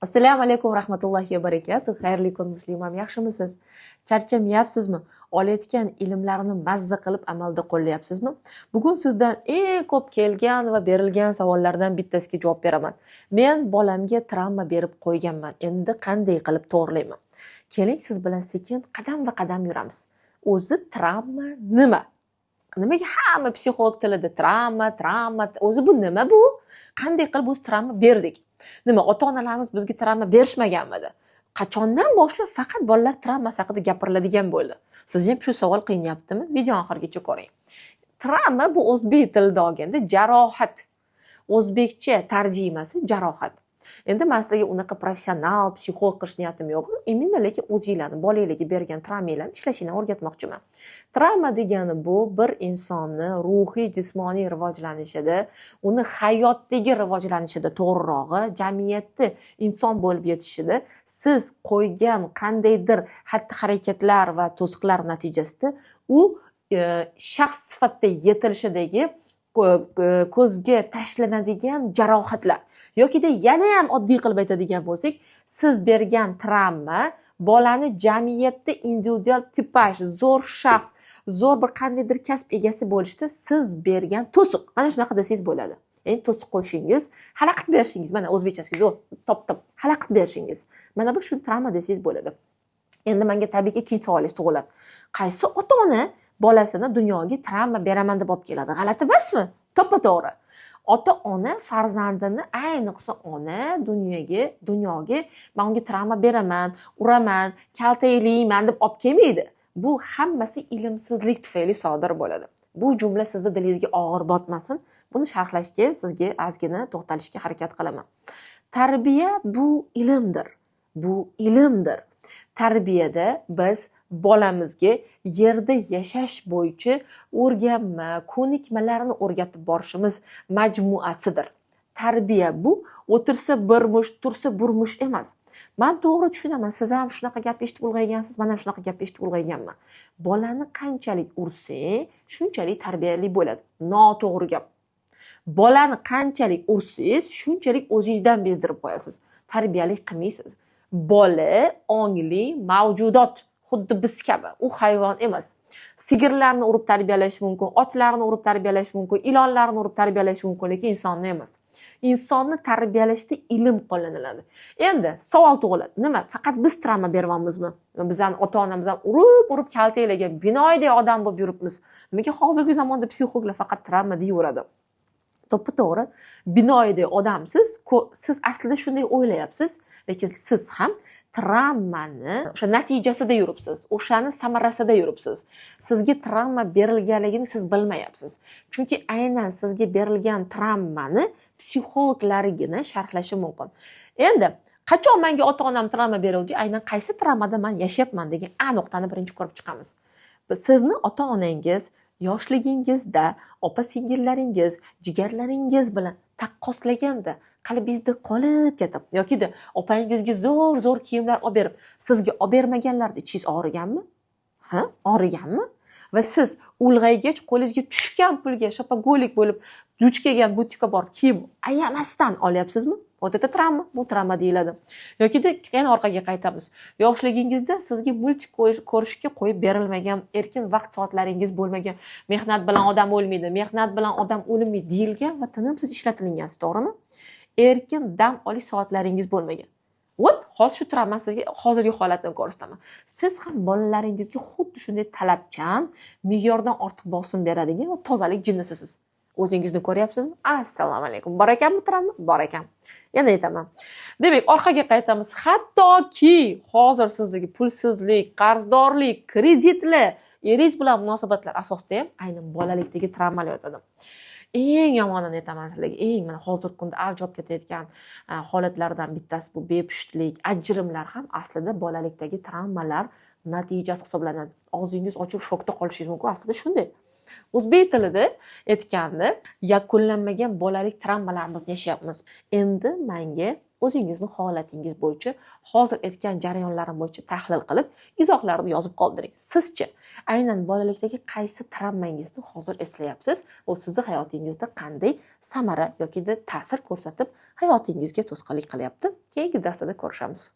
Assalomu alaykum rahmatullohi va barakatuh. Xayrli kun muslimam, yaxshimisiz? Charchamayapsizmi? Olayotgan ilmlarni mazza qilib amalda qo'llayapsizmi? Bugun sizdan eng ko'p kelgan va berilgan savollardan bittasiga javob beraman. Men bolamga travma berib qo'yganman. Endi qanday qilib to'g'rilayman? Keling, siz bilan sekin qadam va qadam yuramiz. O'zi travma nima? Nimaga hamma psixolog tilida travma, o'zi bu nima bu? Qanday qilib o'z travma berdik? Nima, ota-onalarimiz bizga travma berishmaganmidi? Qachondan boshlab faqat bolalar travmasi haqida gapiriladigan bo'ldi? Sizni ham shu savol qiynayaptimi? Video oxirigacha ko'ring. Travma bu o'zbek tilida olganda jarohat. O'zbekcha tarjimasi jarohat. Endi men sizga unaqa professional psixolog qilish niyatim yo'q. Imенно lekin o'zingizlarni bolangizga bergan travmalarni ishlashini o'rgatmoqchiman. Travma degani bu bir insonni ruhiy, jismoniy rivojlanishida, uni hayotdagi rivojlanishida, to'g'rirog'i, jamiyatda inson bo'lib yetishida siz qo'ygan qandaydir xatti-harakatlar va to'siqlar natijasida u shaxs sifatida yetilishidagi ko'zga tashlanadigan jarohatlar yokida yana ham oddiy qilib aytadigan bo'lsak, siz bergan travma bolani jamiyatda individual tipaj, zo'r shaxs, zo'r bir qandaydir kasb egasi bo'lishda siz bergan to'siq. Mana shunaqa desangiz bo'ladi. Ya'ni to'siq qo'yishingiz, xalaqit berishingiz, mana o'zbekchasiga zo'r top xalaqit berishingiz. Mana bu shu travma desangiz bo'ladi. Endi menga tabiiyki ikkinchi savolingiz tug'iladi. Qaysi ota-ona bolasini dunyoga travma beraman deb olib keladi? G'alati emasmi? To'g'ri. Ota-ona farzandini, ayniqsa ona dunyoga men unga travma beraman, uraman, kaltaylayman deb olib kelmaydi. Bu hammasi ilmsizlik tufayli sodir bo'ladi. Bu jumla sizni dilingizga og'ir botmasin. Buni sharhlashga sizga ozgina to'xtalishga harakat qilaman. Tarbiya bu ilmdir. Bu ilmdir. Tarbiyada biz bolamizga yerda yashash bo'yicha o'rganma, ko'nikmalarni o'rgatib borishimiz majmuasidir. Tarbiya bu o'tirsa bir mush, tursa bir mush emas. Men to'g'ri tushunaman, siz ham shunaqa gap eshitib ulg'aygansiz, men ham shunaqa gap eshitib ulg'ayganman. Bolani qanchalik ursang, shunchalik tarbiyali bo'ladi. Noto'g'ri gap. Bolani qanchalik ursangiz, shunchalik o'zingizdan bezdirib qo'yasiz. Tarbiyali qilmaysiz. Bola ongli mavjudot, xuddi biz kabi, u hayvon emas. Sigirlarni urib tarbiyalash mumkin, otlarni urib tarbiyalash mumkin, ilonlarni urib tarbiyalash mumkin, lekin insonni emas. Insonni tarbiyalashda ilm qo'llaniladi. Endi savol tug'iladi. Nima? Faqat biz travma beryapmizmi? Bizning ota-onamiz ham urib kaltaylagan binoydek odam bo'lib yuribmiz. Nimaga hozirgi zamonda psixologlar faqat travma deyaveradi? To'g'ri, binoydek odamsiz, siz aslida shunday o'ylayapsiz, lekin siz ham travmani o'sha natijasida yuribsiz, o'shani samarasida yuribsiz. Sizga travma berilganligini siz bilmayapsiz. Chunki aynan sizga berilgan travmani psixologlargina sharhlashi mumkin. Endi qachon menga ota-onam travma beruvdi, aynan qaysi travmada men yashayapman degan nuqtani birinchi ko'rib chiqamiz. Sizni ota-onangiz yoshligingizda opa-singillaringiz, jigarlaringiz bilan taqqoslaganda qalbingizda qolib ketib, yokida opangizga zo'r kiyimlar olib berib, sizga olib bermaganlarda ichingiz og'riganmi? Og'riganmi? Va siz ulg'aygach qo'lingizga tushgan pulga shopagolik bo'lib, duch kelgan butika bor kiyim ayamasdan olyapsizmi? O'ta travma, bu travma deyiladi. Yokida yana orqaga qaytamiz. Yoshligingizda sizga multik ko'rishga qo'yib berilmagan, erkin vaqt soatlaringiz bo'lmagan, mehnat bilan odam o'lmaydi, mehnat bilan odam o'lmaydi deyilgan va tinimsiz ishlatilingansiz, to'g'rimi? Erkin dam olish soatlaringiz bo'lmagan. Hozir shu travma sizga hozirgi holatini ko'rsataman. Siz ham bolalaringizga xuddi shunday talabchan, me'yordan ortiq bosim beradigan va tozalik jinnisiz. O'zingizni ko'ryapsizmi? Assalomu alaykum. Bor ekanmi travma? Bor ekan. Yana aytaman. Demak, orqaga qaytamiz. Hattoki hozir sizdagi pulsizlik, qarzdorlik, kreditlar, eringiz bilan munosabatlar asosida ham aynan bolalikdagi travmalar yotadi. Eng yomonini aytaman sizlarga. Mana hozirgi kunda avj olib ketayotgan holatlardan bittasi bu bepushtlik, ajrimlar ham aslida bolalikdagi travmalar natijasi hisoblanadi. Og'zingiz ochib shokda qolishingiz mumkin. Aslida shunday. O'zbek tilida aytganda yakunlanmagan bolalik travmalarimizni yashayapmiz. Endi menga o'zingizni holatingiz bo'yicha hozir aytgan jarayonlarim bo'yicha tahlil qilib izohlarni yozib qoldiring. Sizchi aynan bolalikdagi qaysi travmangizni hozir eslayapsiz? U sizni hayotingizda qanday samara yoki ta'sir ko'rsatib hayotingizga to'sqinlik qilyapti? Keyingi darsda ko'rishamiz.